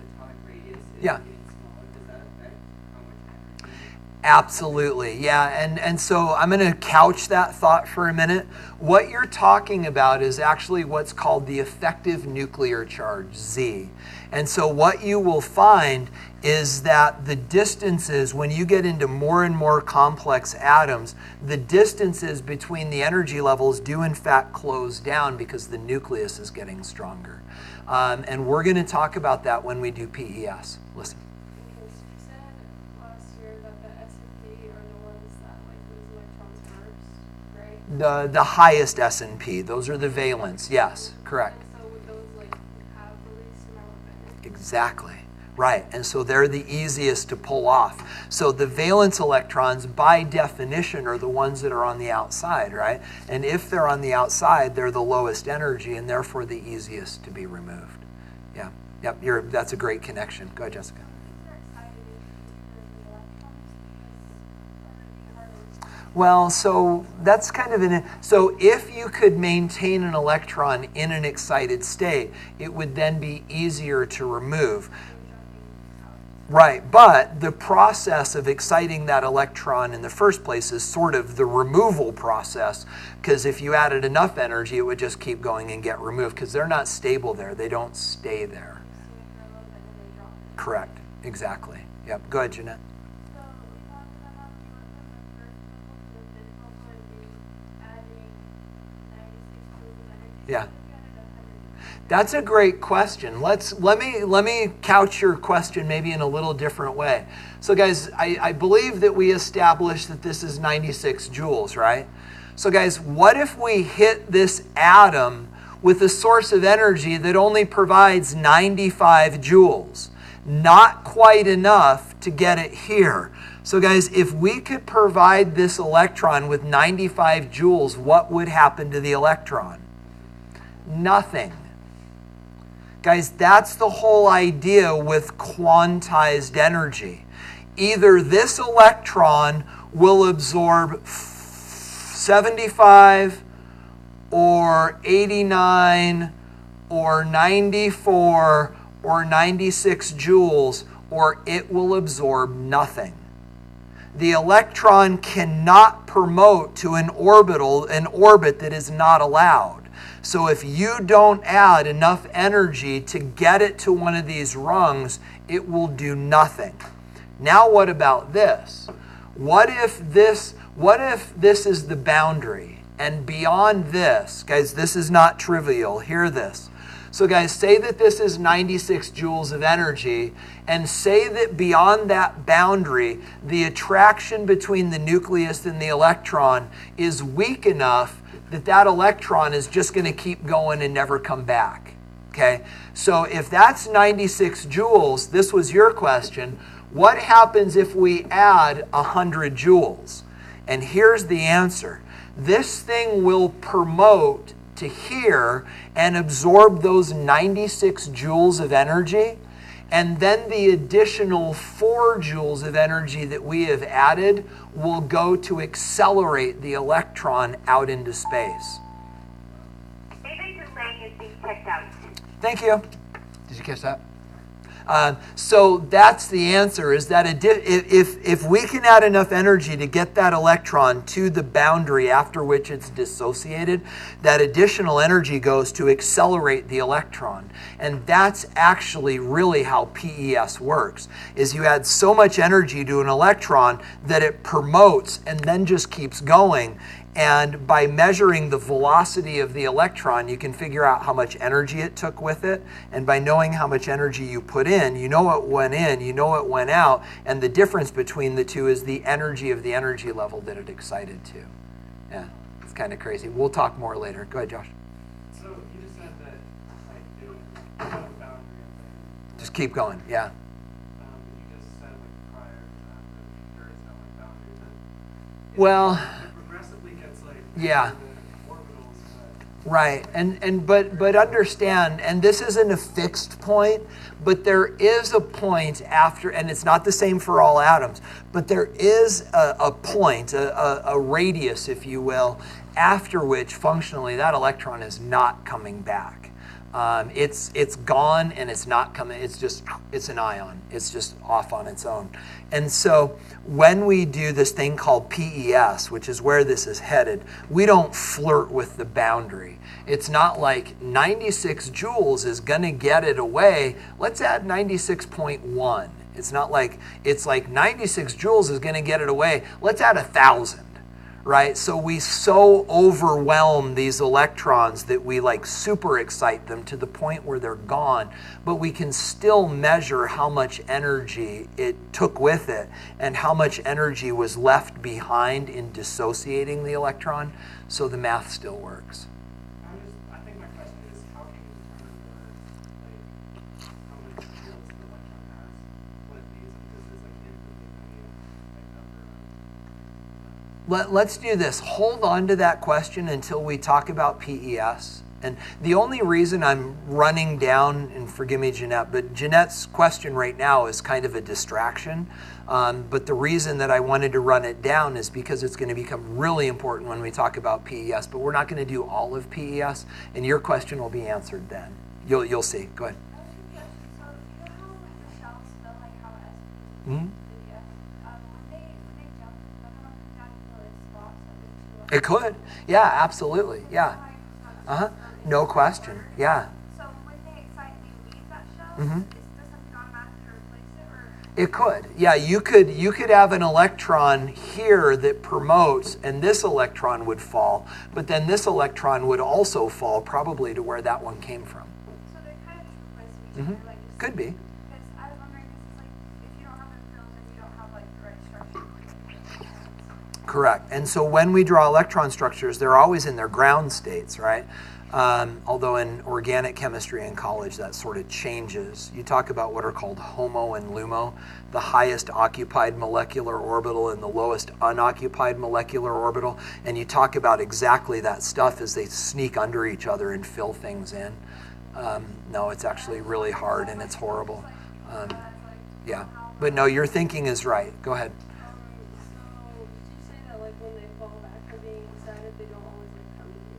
atomic radius is Yeah. getting smaller. Does that affect how much energy? Absolutely, yeah. And so I'm going to couch that thought for a minute. What you're talking about is actually what's called the effective nuclear charge, Z. And so what you will find is that the distances, when you get into more and more complex atoms, the distances between the energy levels do in fact close down because the nucleus is getting stronger. And we're going to talk about that when we do PES. Listen. Because you said last year that the S and P are the ones that like lose electrons first, right? The highest S&P, those are the valence, yes, correct. And so would those like have the least amount of energy? Exactly, right. And so they're the easiest to pull off. So the valence electrons, by definition, are the ones that are on the outside, right? And if they're on the outside, they're the lowest energy and therefore the easiest to be removed. Yeah, yep, that's a great connection. Go ahead, Jessica. Well, so that's kind of so if you could maintain an electron in an excited state, it would then be easier to remove. Right, but the process of exciting that electron in the first place is sort of the removal process, because if you added enough energy, it would just keep going and get removed, because they're not stable there. They don't stay there. Correct, exactly. Yep, go ahead, Jeanette. Yeah. That's a great question. Let me couch your question maybe in a little different way. So guys, I believe that we established that this is 96 joules, right? So guys, what if we hit this atom with a source of energy that only provides 95 joules? Not quite enough to get it here. So guys, if we could provide this electron with 95 joules, what would happen to the electron? Nothing. Guys, that's the whole idea with quantized energy. Either this electron will absorb 75 or 89 or 94 or 96 joules, or it will absorb nothing. The electron cannot promote to an orbit that is not allowed. So if you don't add enough energy to get it to one of these rungs, it will do nothing. Now what about this? What if this is the boundary? And beyond this, guys, this is not trivial. Hear this. So guys, say that this is 96 joules of energy, and say that beyond that boundary, the attraction between the nucleus and the electron is weak enough that that electron is just going to keep going and never come back. Okay? So if that's 96 joules, this was your question, what happens if we add 100 joules? And here's the answer. This thing will promote to here and absorb those 96 joules of energy, and then the additional 4 joules of energy that we have added will go to accelerate the electron out into space. Maybe delay is being checked out. Thank you. Did you catch that? So that's the answer, is that if we can add enough energy to get that electron to the boundary after which it's dissociated, that additional energy goes to accelerate the electron. And that's actually really how PES works, is you add so much energy to an electron that it promotes and then just keeps going. And by measuring the velocity of the electron, you can figure out how much energy it took with it. And by knowing how much energy you put in, you know it went in, you know it went out. And the difference between the two is the energy of the energy level that it excited to. Yeah, it's kind of crazy. We'll talk more later. Go ahead, Josh. So you just said that like it would have a boundary. Just keep going, yeah. You just said like prior to that there is no like boundary. But Well, it progressively gets like yeah. the orbitals. Right, but understand, and this isn't a fixed point, but there is a point after, and it's not the same for all atoms, but there is a point, a radius, if you will, after which functionally that electron is not coming back. It's gone and it's not coming. It's an ion. It's just off on its own. And so when we do this thing called PES, which is where this is headed, we don't flirt with the boundary. It's not like 96 joules is going to get it away. Let's add 96.1. It's not like it's like 96 joules is going to get it away. Let's add 1,000. Right? So we so overwhelm these electrons that we like super excite them to the point where they're gone, but we can still measure how much energy it took with it and how much energy was left behind in dissociating the electron, so the math still works. I think my question is, how can you determine how many fields the electron has when it leaves, because there's like infinitely many number of Let's do this. Hold on to that question until we talk about PES. And the only reason I'm running down, and forgive me, Jeanette, but Jeanette's question right now is kind of a distraction. But the reason that I wanted to run it down is because it's going to become really important when we talk about PES. But we're not going to do all of PES, and your question will be answered then. You'll see. Go ahead. Mm-hmm. It could. Yeah, absolutely. Yeah. No question. Yeah. So when they excitedly leave that shell, Mm-hmm. is there something automatically replace it, or? It could. Yeah, you could have an electron here that promotes, and this electron would fall, but then this electron would also fall probably to where that one came from. So they're kind of just replacing each other, like just. Could be. Because I was wondering, because it's like, if you don't have the fills and you don't have like the right structure. Correct. And so when we draw electron structures, they're always in their ground states, right? Although in organic chemistry in college, that sort of changes. You talk about what are called HOMO and LUMO, the highest occupied molecular orbital and the lowest unoccupied molecular orbital, and you talk about exactly that stuff as they sneak under each other and fill things in. No, it's actually really hard and it's horrible. Yeah, but no, your thinking is right. Go ahead. So did you say that like when they fall back from being excited, they don't always like come to the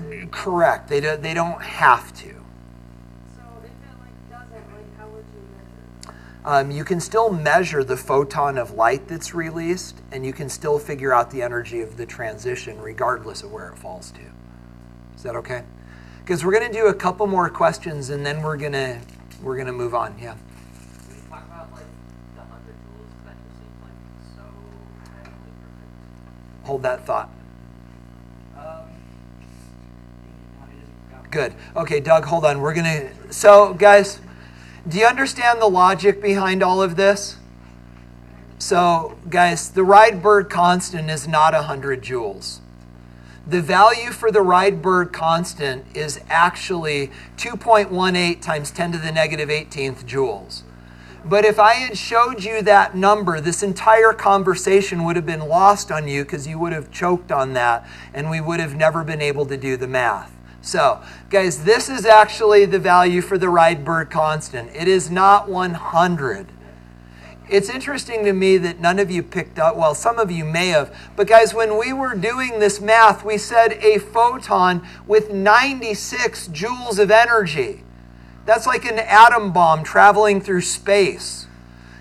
next one? Correct. They don't have to. So if it like doesn't, like how would you measure it? You can still measure the photon of light that's released, and you can still figure out the energy of the transition regardless of where it falls to. Is that okay? Because we're going to do a couple more questions, and then we're gonna move on. Yeah. When you talk about like the 100 joules, that just seems like so randomly perfect. Hold that thought. Good. Okay, Doug, hold on. We're going to... So, guys, do you understand the logic behind all of this? So, guys, the Rydberg constant is not 100 joules. The value for the Rydberg constant is actually 2.18 times 10 to the negative 18th joules. But if I had showed you that number, this entire conversation would have been lost on you because you would have choked on that and we would have never been able to do the math. So, guys, this is actually the value for the Rydberg constant. It is not 100. It's interesting to me that none of you picked up, well, some of you may have, but guys, when we were doing this math, we said a photon with 96 joules of energy. That's like an atom bomb traveling through space.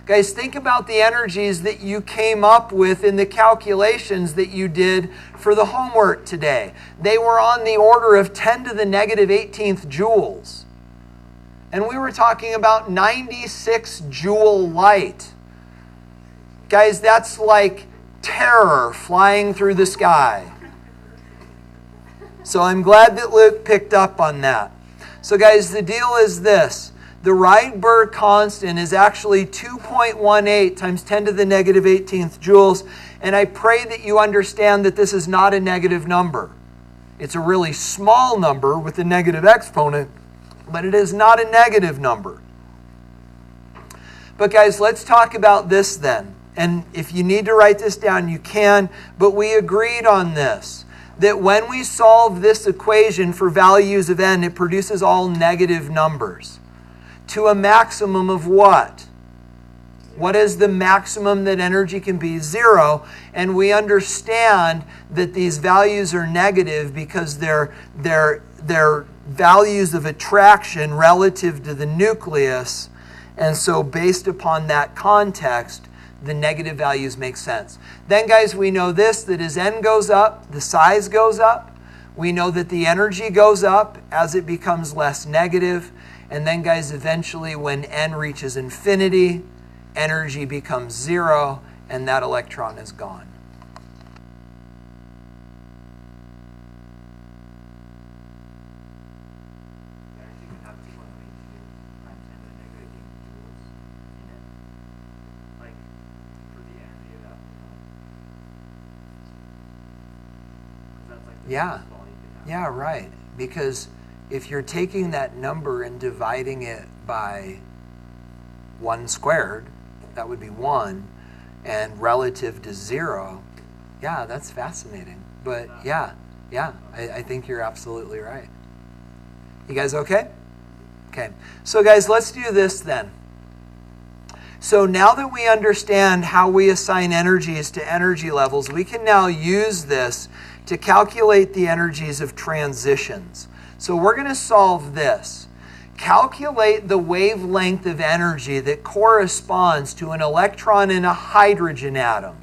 Guys, think about the energies that you came up with in the calculations that you did for the homework today. They were on the order of 10 to the negative 18th joules. And we were talking about 96 joule light. Guys, that's like terror flying through the sky. So I'm glad that Luke picked up on that. So guys, the deal is this. The Rydberg constant is actually 2.18 times 10 to the negative 18th joules. And I pray that you understand that this is not a negative number. It's a really small number with a negative exponent, but it is not a negative number. But guys, let's talk about this then. And if you need to write this down, you can. But we agreed on this, that when we solve this equation for values of n, it produces all negative numbers. To a maximum of what? What is the maximum that energy can be? 0. And we understand that these values are negative because they're values of attraction relative to the nucleus. And so based upon that context, the negative values make sense. Then, guys, we know this, that as n goes up, the size goes up. We know that the energy goes up as it becomes less negative. And then, guys, eventually when n reaches infinity, energy becomes 0, and that electron is gone. Yeah, yeah, right. Because if you're taking that number and dividing it by 1 squared, that would be 1, and relative to 0, yeah, that's fascinating. But yeah, I think you're absolutely right. You guys okay? Okay. So guys, let's do this then. So now that we understand how we assign energies to energy levels, we can now use this to calculate the energies of transitions. So we're going to solve this. Calculate the wavelength of energy that corresponds to an electron in a hydrogen atom.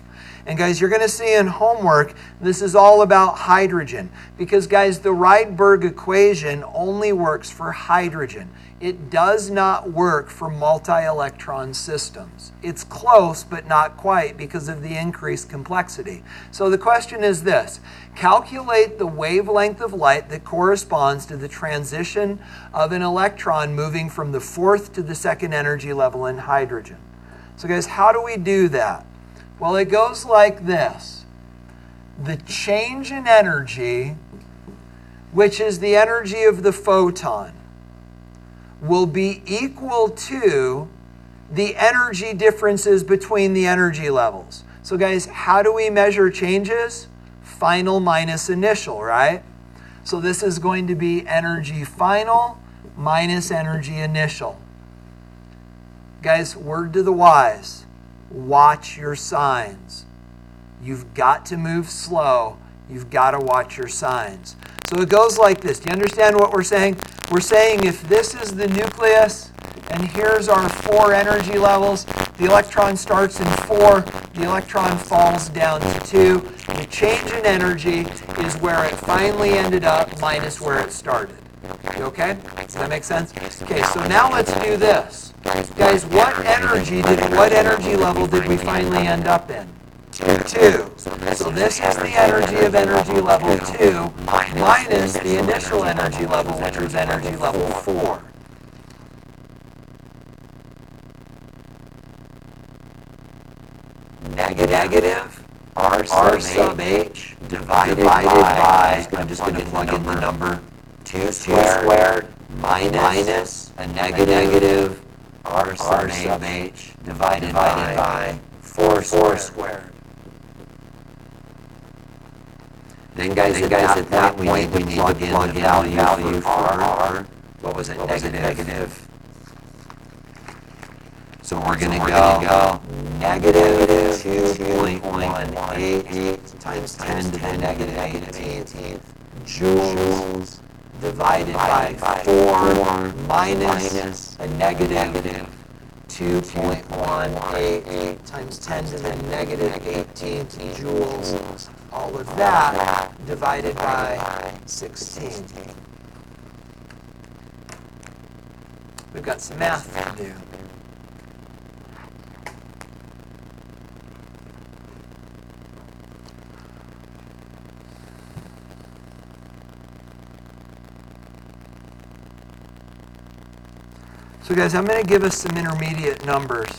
And guys, you're going to see in homework, this is all about hydrogen. Because guys, the Rydberg equation only works for hydrogen. It does not work for multi-electron systems. It's close, but not quite because of the increased complexity. So the question is this. Calculate the wavelength of light that corresponds to the transition of an electron moving from the 4th to the 2nd energy level in hydrogen. So guys, how do we do that? Well, it goes like this. The change in energy, which is the energy of the photon, will be equal to the energy differences between the energy levels. So guys, how do we measure changes? Final minus initial, right? So this is going to be energy final minus energy initial. Guys, word to the wise. Watch your signs. You've got to move slow. You've got to watch your signs. So it goes like this. Do you understand what we're saying? We're saying if this is the nucleus, and here's our 4 energy levels, the electron starts in 4, the electron falls down to 2. The change in energy is where it finally ended up minus where it started. You okay? Does that make sense? Okay, so now let's do this. Guys, what energy level did we finally end up in? 2. So this is the energy of energy level 2 minus the initial energy level, which was energy level 4. Negative R sub H divided by, I'm just going to plug in the number, 2 squared minus a negative R sub H divided by 4 squared. Then guys, at that point we need to plug in the value for R. What was it? Negative. So we're going to go negative 2.18 times 10 to the negative 18th joules divided by 4 minus a negative 2.18 times 10 to the negative 18th joules. All of that divided by 16. We've got some math to do. So guys, I'm going to give us some intermediate numbers.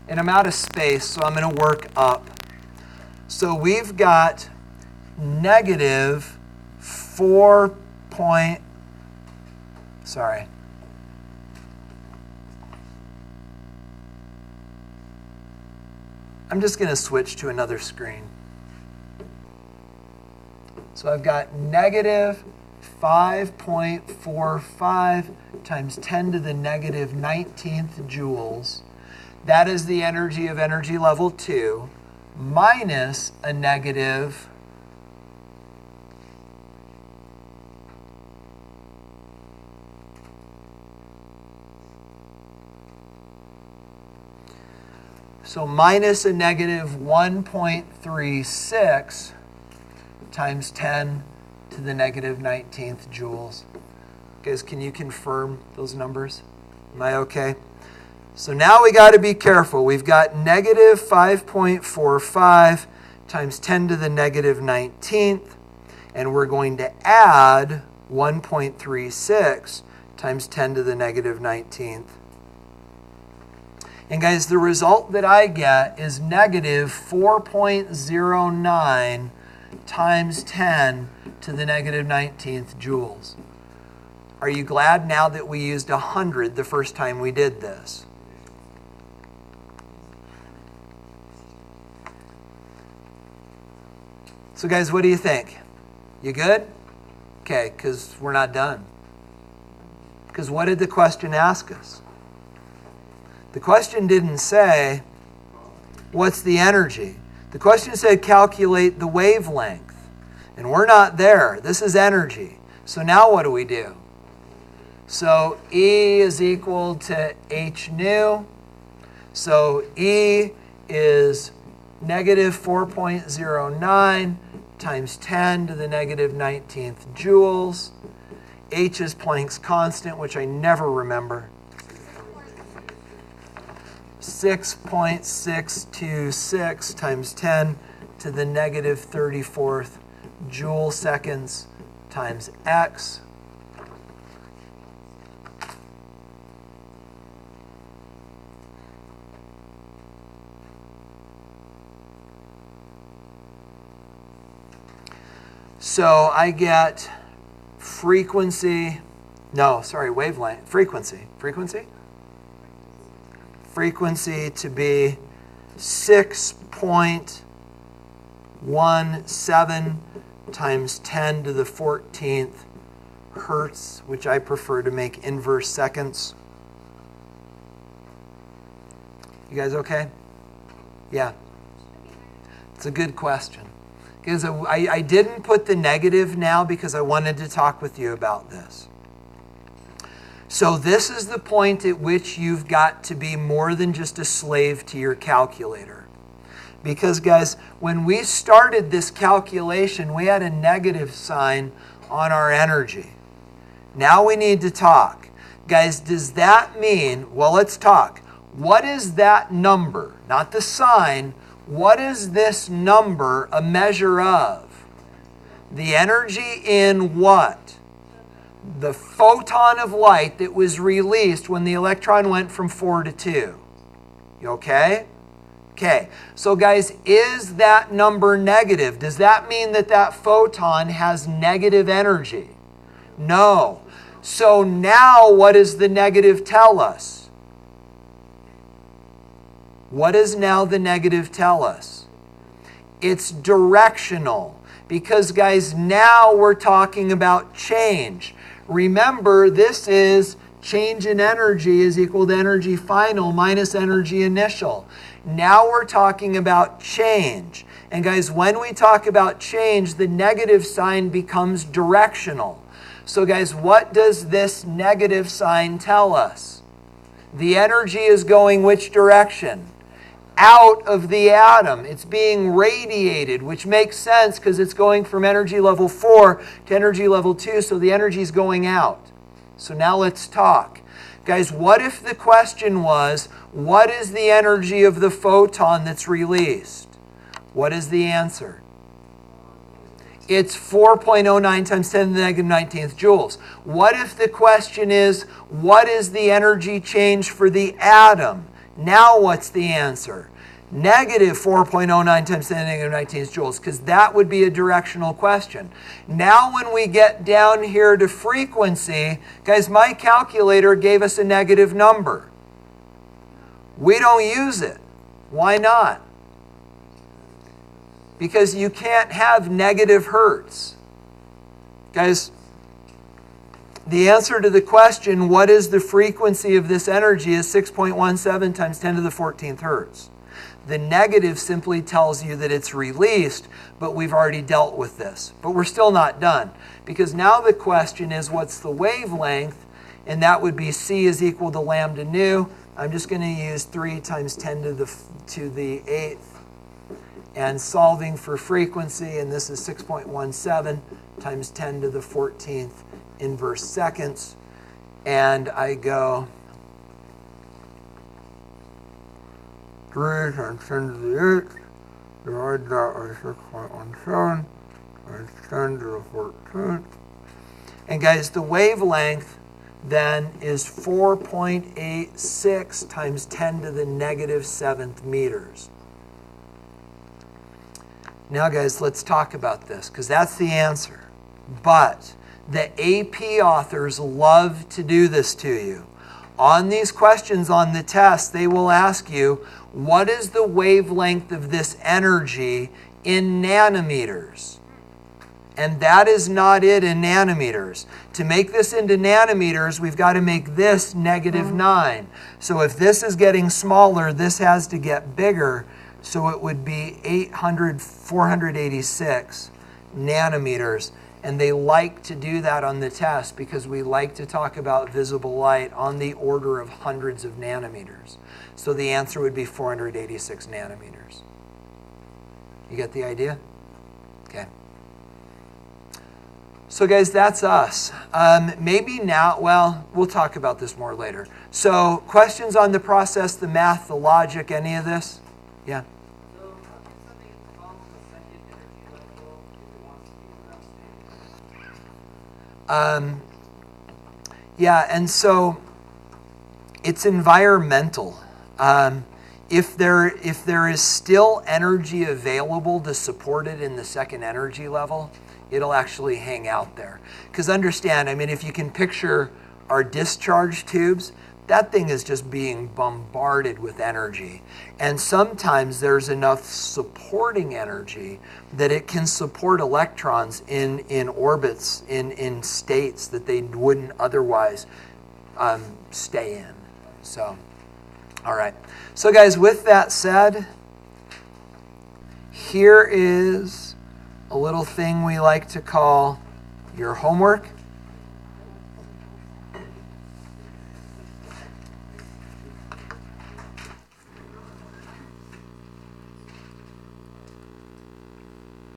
And I'm out of space, so I'm going to work up. So we've got negative 4 point, sorry. I'm just going to switch to another screen. So I've got negative 5.45 times 10 to the negative 19th joules That is the energy of energy level 2 minus a negative minus a negative 1.36 times 10 to the negative 19th joules. Guys, can you confirm those numbers? Am I okay? So now we got to be careful. We've got negative 5.45 times 10 to the negative 19th, and we're going to add 1.36 times 10 to the negative 19th. And guys, the result that I get is negative 4.09 times 10 to the negative 19th joules. Are you glad now that we used 100 the first time we did this? So guys, what do you think? You good? Okay, because we're not done. Because what did the question ask us? The question didn't say, what's the energy? The question said, calculate the wavelength. And we're not there. This is energy. So now what do we do? So E is equal to h nu. So E is negative 4.09 times 10 to the negative 19th joules. H is Planck's constant, which I never remember. 6.626 times 10 to the negative 34th joule seconds times x. So I get wavelength, frequency to be 6.17 times 10 to the 14th hertz, which I prefer to make inverse seconds. You guys okay? Yeah. It's a good question. Because I didn't put the negative now because I wanted to talk with you about this. So this is the point at which you've got to be more than just a slave to your calculator. Because guys, when we started this calculation, we had a negative sign on our energy. Now we need to talk. Guys, does that mean, well, let's talk. What is that number? Not the sign. What is this number a measure of? The energy in what? The photon of light that was released when the electron went from 4 to 2. You okay? Okay. So guys, is that number negative? Does that mean that that photon has negative energy? No. So now what does the negative tell us? What does now the negative tell us? It's directional. Because guys, now we're talking about change. Remember, this is change in energy is equal to energy final minus energy initial. Now we're talking about change. And guys, when we talk about change, the negative sign becomes directional. So guys, what does this negative sign tell us? The energy is going which direction? Out of the atom. It's being radiated, which makes sense because it's going from energy level 4 to energy level 2, so the energy is going out. So now let's talk. Guys, what if the question was, what is the energy of the photon that's released? What is the answer? It's 4.09 times 10 to the negative 19th joules. What if the question is, what is the energy change for the atom? Now what's the answer? Negative 4.09 times 10 to the negative 19th joules, because that would be a directional question. Now when we get down here to frequency, guys, my calculator gave us a negative number. We don't use it. Why not? Because you can't have negative hertz. Guys, the answer to the question, what is the frequency of this energy, is 6.17 times 10 to the 14th hertz. The negative simply tells you that it's released, but we've already dealt with this. But we're still not done, because now the question is, what's the wavelength? And that would be C is equal to lambda nu. I'm just going to use 3 times 10 to the 8th and solving for frequency, and this is 6.17 times 10 to the 14th inverse seconds. And I go 3 times 10 to the 8th, divide that by 6.17 times 10 to the 14th. And guys, the wavelength then is 4.86 times 10 to the negative 7th meters. Now guys, let's talk about this, because that's the answer. But the AP authors love to do this to you. On these questions on the test, they will ask you, what is the wavelength of this energy in nanometers? And that is not it in nanometers. To make this into nanometers, we've got to make this -9. So if this is getting smaller, this has to get bigger. So it would be 486 nanometers. And they like to do that on the test because we like to talk about visible light on the order of hundreds of nanometers. So the answer would be 486 nanometers. You get the idea? Okay. So guys, that's us. Maybe now, well, we'll talk about this more later. So questions on the process, the math, the logic, any of this? Yeah? So how can something fall to a second energy level if it wants to be without state? Yeah, and so it's environmental. If there is still energy available to support it in the second energy level, it'll actually hang out there. Because understand, I mean, if you can picture our discharge tubes, that thing is just being bombarded with energy. And sometimes there's enough supporting energy that it can support electrons in orbits, in states that they wouldn't otherwise stay in. So, all right. So guys, with that said, here is a little thing we like to call your homework.